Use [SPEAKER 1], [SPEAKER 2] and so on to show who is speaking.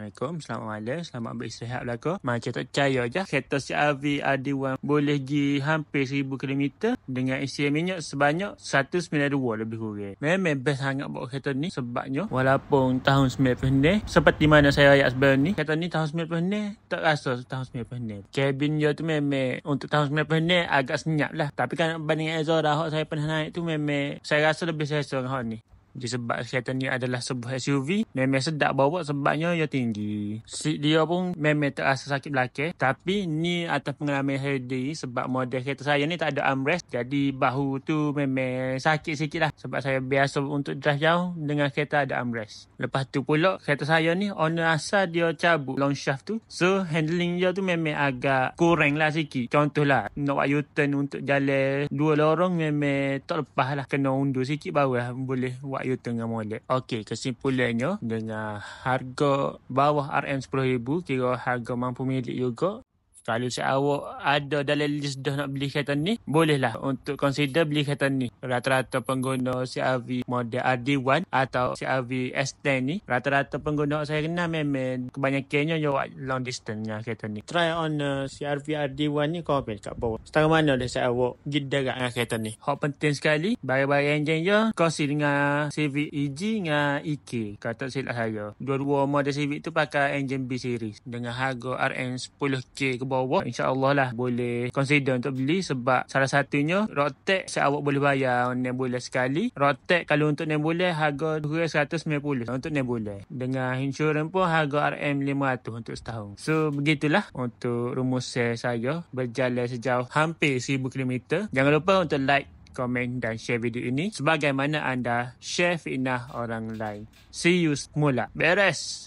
[SPEAKER 1] Assalamualaikum, selamat malam, selamat beristirahat belaka. Macam tak percaya je, kereta CR-V RD1 boleh pergi hampir 1000 km dengan isi minyak sebanyak 192 lebih kurang. Memang best sangat bawa kereta ni sebabnya walaupun tahun 90 seperti mana saya ayat sebelum ni, kereta ni tahun 90 tak rasa tahun 90. Kabin dia tu memang untuk tahun 90 agak senyap lah. Tapi kan banding Exora hak saya pernah naik tu memang saya rasa lebih selesa dengan hak ni. Disebab kereta ni adalah sebuah SUV, memang sedap bawa sebabnya ia tinggi. Seat dia pun memang terasa sakit belakang. Tapi ni atas pengalaman saya sendiri sebab model kereta saya ni tak ada armrest. Jadi bahu tu memang sakit sikit lah. Sebab saya biasa untuk drive jauh dengan kereta ada armrest. Lepas tu pula kereta saya ni owner asal dia cabut long shaft tu. So handling dia tu memang agak kurang lah sikit. Contohlah nak buat U-turn untuk jalan 2 lorong memang tak lepas lah. Kena undur sikit baru lah boleh buat U-turn dengan molek. Okey, kesimpulannya dengan harga bawah RM10,000 kira harga mampu milik juga. Kalau awak ada dalam list dah nak beli kereta ni, bolehlah untuk consider beli kereta ni. Rata-rata pengguna CR-V model RD1 atau CR-V S10 ni, rata-rata pengguna saya kenal memang kebanyakannya buat long distance dengan kereta ni. Try on CR-V RD1 ni, komen kat bawah. Setara mana dah saya awak gidarat dengan kereta ni. Hak penting sekali, barang-barang enjin je kongsi dengan Civic EG dengan EK. Kalau tak silap saya. Dua-dua model Civic tu pakai enjin B series dengan harga RM10K ke bawah. InsyaAllah lah boleh consider untuk beli sebab salah satunya road tax awak boleh bayar 6 bulan sekali. Road tax kalau untuk 6 bulan harga RM190 untuk 6 bulan. Dengan insurans pun harga RM500 untuk setahun. So begitulah untuk rumus saya berjalan sejauh hampir 1000 km. Jangan lupa untuk like, komen dan share video ini sebagaimana anda share fitnah orang lain. See you semula. Beres.